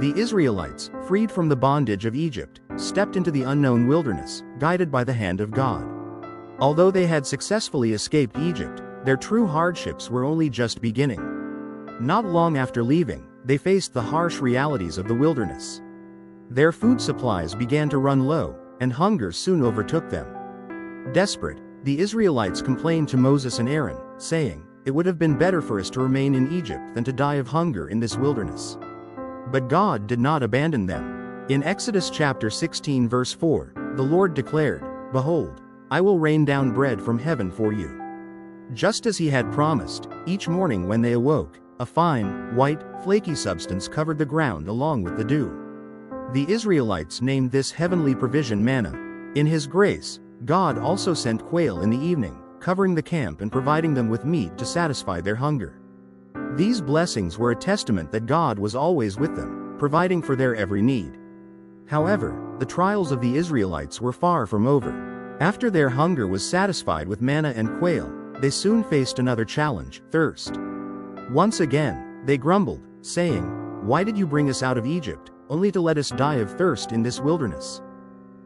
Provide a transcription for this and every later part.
The Israelites, freed from the bondage of Egypt, stepped into the unknown wilderness, guided by the hand of God. Although they had successfully escaped Egypt, their true hardships were only just beginning. Not long after leaving, they faced the harsh realities of the wilderness. Their food supplies began to run low, and hunger soon overtook them. Desperate, the Israelites complained to Moses and Aaron, saying, "It would have been better for us to remain in Egypt than to die of hunger in this wilderness." But God did not abandon them. In Exodus chapter 16 verse 4, the Lord declared, "Behold, I will rain down bread from heaven for you." Just as he had promised, each morning when they awoke, a fine, white, flaky substance covered the ground along with the dew. The Israelites named this heavenly provision manna. In his grace, God also sent quail in the evening, covering the camp and providing them with meat to satisfy their hunger. These blessings were a testament that God was always with them, providing for their every need. However, the trials of the Israelites were far from over. After their hunger was satisfied with manna and quail, they soon faced another challenge, thirst. Once again, they grumbled, saying, "Why did you bring us out of Egypt, only to let us die of thirst in this wilderness?"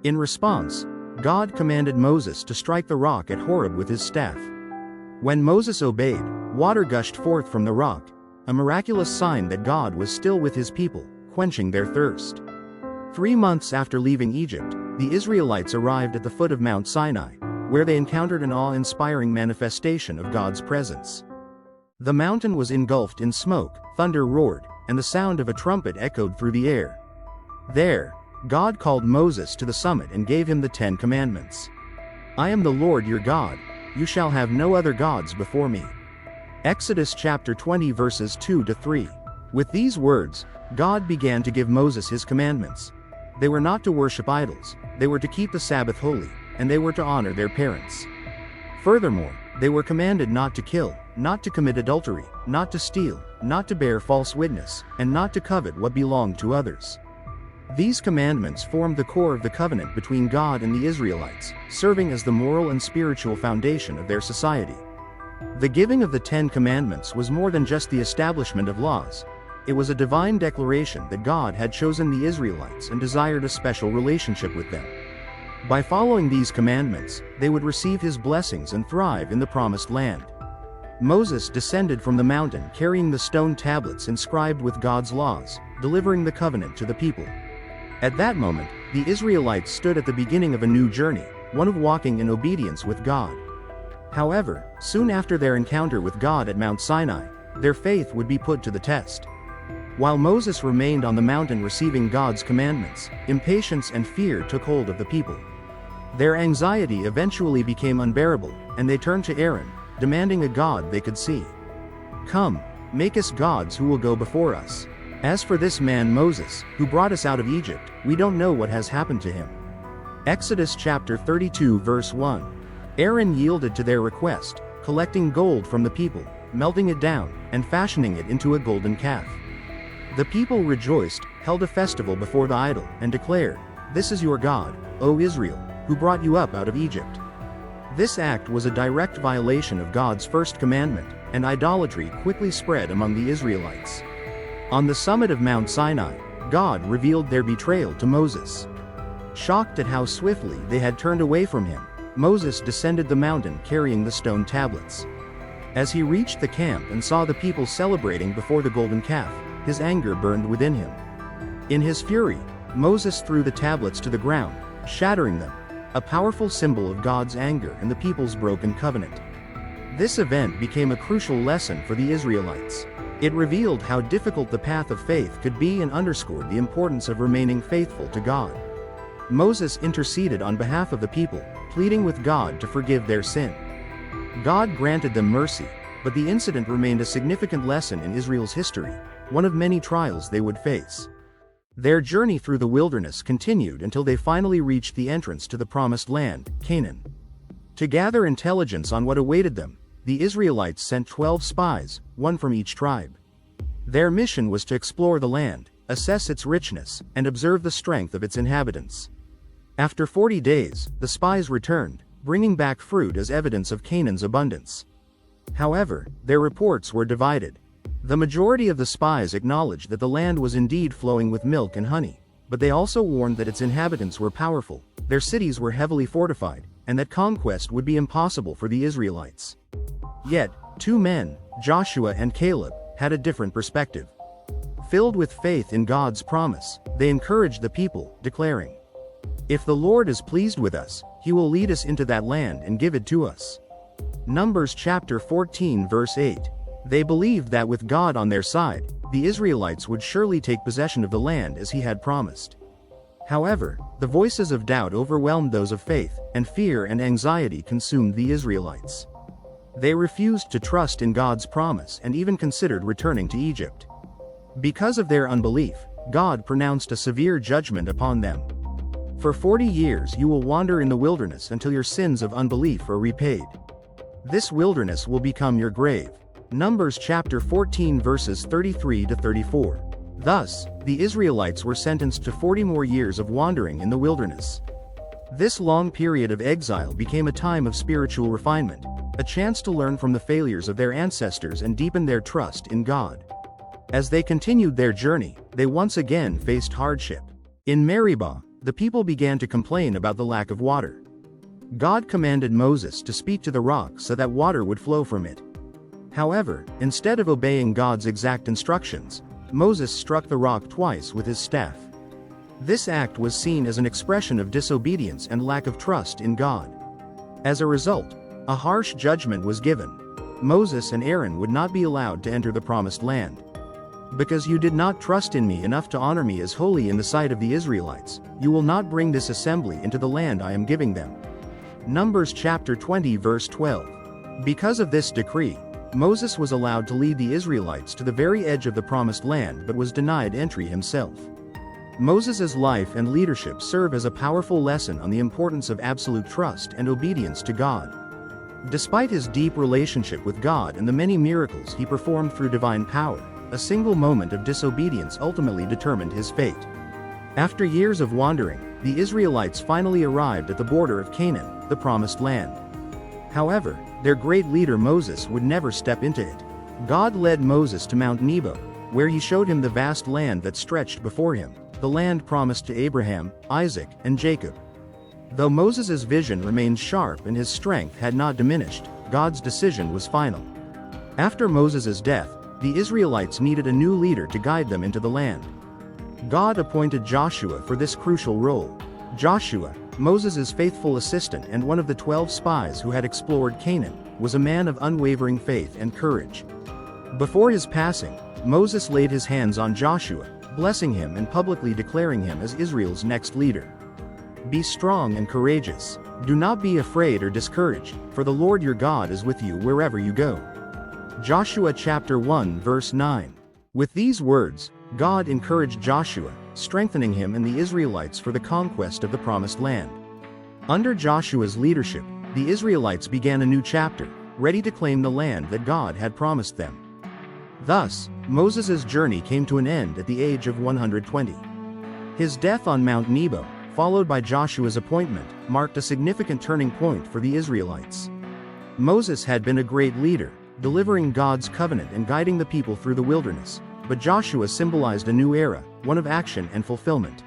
In response, God commanded Moses to strike the rock at Horeb with his staff. When Moses obeyed, water gushed forth from the rock, a miraculous sign that God was still with his people, quenching their thirst. 3 months after leaving Egypt, the Israelites arrived at the foot of Mount Sinai, where they encountered an awe-inspiring manifestation of God's presence. The mountain was engulfed in smoke, thunder roared, and the sound of a trumpet echoed through the air. There, God called Moses to the summit and gave him the 10 Commandments. "I am the Lord your God, you shall have no other gods before me." Exodus chapter 20 verses 2 to 3. With these words, God began to give Moses his commandments. They were not to worship idols, they were to keep the Sabbath holy, and they were to honor their parents. Furthermore, they were commanded not to kill, not to commit adultery, not to steal, not to bear false witness, and not to covet what belonged to others. These commandments formed the core of the covenant between God and the Israelites, serving as the moral and spiritual foundation of their society. The giving of the 10 Commandments was more than just the establishment of laws. It was a divine declaration that God had chosen the Israelites and desired a special relationship with them. By following these commandments, they would receive his blessings and thrive in the promised land. Moses descended from the mountain carrying the stone tablets inscribed with God's laws, delivering the covenant to the people. At that moment, the Israelites stood at the beginning of a new journey, one of walking in obedience with God. However, soon after their encounter with God at Mount Sinai, their faith would be put to the test. While Moses remained on the mountain receiving God's commandments, impatience and fear took hold of the people. Their anxiety eventually became unbearable, and they turned to Aaron, demanding a God they could see. "Come, make us gods who will go before us. As for this man Moses, who brought us out of Egypt, we don't know what has happened to him." Exodus chapter 32 verse 1. Aaron yielded to their request, collecting gold from the people, melting it down, and fashioning it into a golden calf. The people rejoiced, held a festival before the idol, and declared, "This is your God, O Israel, who brought you up out of Egypt." This act was a direct violation of God's first commandment, and idolatry quickly spread among the Israelites. On the summit of Mount Sinai, God revealed their betrayal to Moses. Shocked at how swiftly they had turned away from him, Moses descended the mountain carrying the stone tablets. As he reached the camp and saw the people celebrating before the golden calf, his anger burned within him. In his fury, Moses threw the tablets to the ground, shattering them, a powerful symbol of God's anger and the people's broken covenant. This event became a crucial lesson for the Israelites. It revealed how difficult the path of faith could be and underscored the importance of remaining faithful to God. Moses interceded on behalf of the people, pleading with God to forgive their sin. God granted them mercy, but the incident remained a significant lesson in Israel's history, one of many trials they would face. Their journey through the wilderness continued until they finally reached the entrance to the promised land, Canaan. To gather intelligence on what awaited them, the Israelites sent 12 spies, one from each tribe. Their mission was to explore the land, assess its richness, and observe the strength of its inhabitants. After 40 days, the spies returned, bringing back fruit as evidence of Canaan's abundance. However, their reports were divided. The majority of the spies acknowledged that the land was indeed flowing with milk and honey, but they also warned that its inhabitants were powerful, their cities were heavily fortified, and that conquest would be impossible for the Israelites. Yet, two men, Joshua and Caleb, had a different perspective. Filled with faith in God's promise, they encouraged the people, declaring, "If the Lord is pleased with us, he will lead us into that land and give it to us." Numbers chapter 14 verse 8. They believed that with God on their side, the Israelites would surely take possession of the land as he had promised. However, the voices of doubt overwhelmed those of faith, and fear and anxiety consumed the Israelites. They refused to trust in God's promise and even considered returning to Egypt. Because of their unbelief, God pronounced a severe judgment upon them. For 40 years you will wander in the wilderness until your sins of unbelief are repaid. This wilderness will become your grave. Numbers chapter 14 verses 33 to 34. Thus, the Israelites were sentenced to 40 more years of wandering in the wilderness. This long period of exile became a time of spiritual refinement, a chance to learn from the failures of their ancestors and deepen their trust in God. As they continued their journey, they once again faced hardship. In Meribah, the people began to complain about the lack of water. God commanded Moses to speak to the rock so that water would flow from it. However, instead of obeying God's exact instructions, Moses struck the rock twice with his staff. This act was seen as an expression of disobedience and lack of trust in God. As a result, a harsh judgment was given. Moses and Aaron would not be allowed to enter the promised land. "Because you did not trust in me enough to honor me as holy in the sight of the Israelites, you will not bring this assembly into the land I am giving them." Numbers chapter 20 verse 12. Because of this decree, Moses was allowed to lead the Israelites to the very edge of the promised land but was denied entry himself. Moses' life and leadership serve as a powerful lesson on the importance of absolute trust and obedience to God. Despite his deep relationship with God and the many miracles he performed through divine power, a single moment of disobedience ultimately determined his fate. After years of wandering, the Israelites finally arrived at the border of Canaan, the promised land. However, their great leader Moses would never step into it. God led Moses to Mount Nebo, where he showed him the vast land that stretched before him, the land promised to Abraham, Isaac, and Jacob. Though Moses' vision remained sharp and his strength had not diminished, God's decision was final. After Moses' death, the Israelites needed a new leader to guide them into the land. God appointed Joshua for this crucial role. Joshua, Moses' faithful assistant and one of the 12 spies who had explored Canaan, was a man of unwavering faith and courage. Before his passing, Moses laid his hands on Joshua, blessing him and publicly declaring him as Israel's next leader. "Be strong and courageous. Do not be afraid or discouraged, for the Lord your God is with you wherever you go." Joshua chapter 1 verse 9. With these words, God encouraged Joshua, strengthening him and the Israelites for the conquest of the promised land. Under Joshua's leadership, the Israelites began a new chapter, ready to claim the land that God had promised them. Thus, Moses' journey came to an end at the age of 120. His death on Mount Nebo, followed by Joshua's appointment, marked a significant turning point for the Israelites. Moses had been a great leader, delivering God's covenant and guiding the people through the wilderness, but Joshua symbolized a new era, one of action and fulfillment.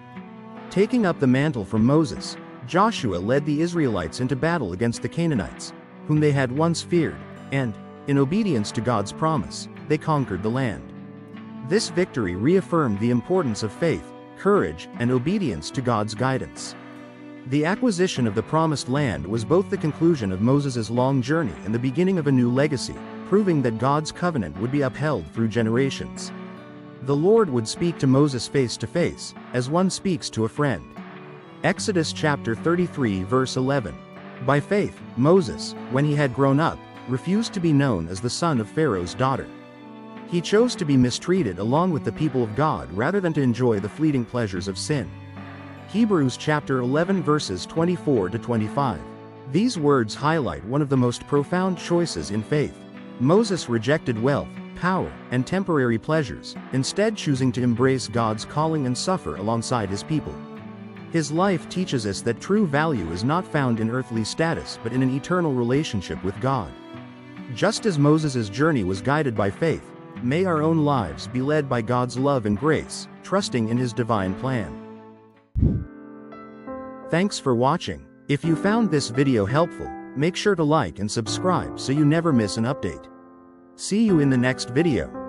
Taking up the mantle from Moses, Joshua led the Israelites into battle against the Canaanites, whom they had once feared, and, in obedience to God's promise, they conquered the land. This victory reaffirmed the importance of faith, courage, and obedience to God's guidance. The acquisition of the promised land was both the conclusion of Moses' long journey and the beginning of a new legacy, proving that God's covenant would be upheld through generations. The Lord would speak to Moses face to face, as one speaks to a friend. Exodus chapter 33 verse 11. By faith, Moses, when he had grown up, refused to be known as the son of Pharaoh's daughter. He chose to be mistreated along with the people of God rather than to enjoy the fleeting pleasures of sin. Hebrews chapter 11 verses 24 to 25. These words highlight one of the most profound choices in faith. Moses rejected wealth, power, and temporary pleasures, instead choosing to embrace God's calling and suffer alongside his people. His life teaches us that true value is not found in earthly status but in an eternal relationship with God. Just as Moses' journey was guided by faith, may our own lives be led by God's love and grace, trusting in His divine plan. Thanks for watching. If you found this video helpful, make sure to like and subscribe so you never miss an update. See you in the next video.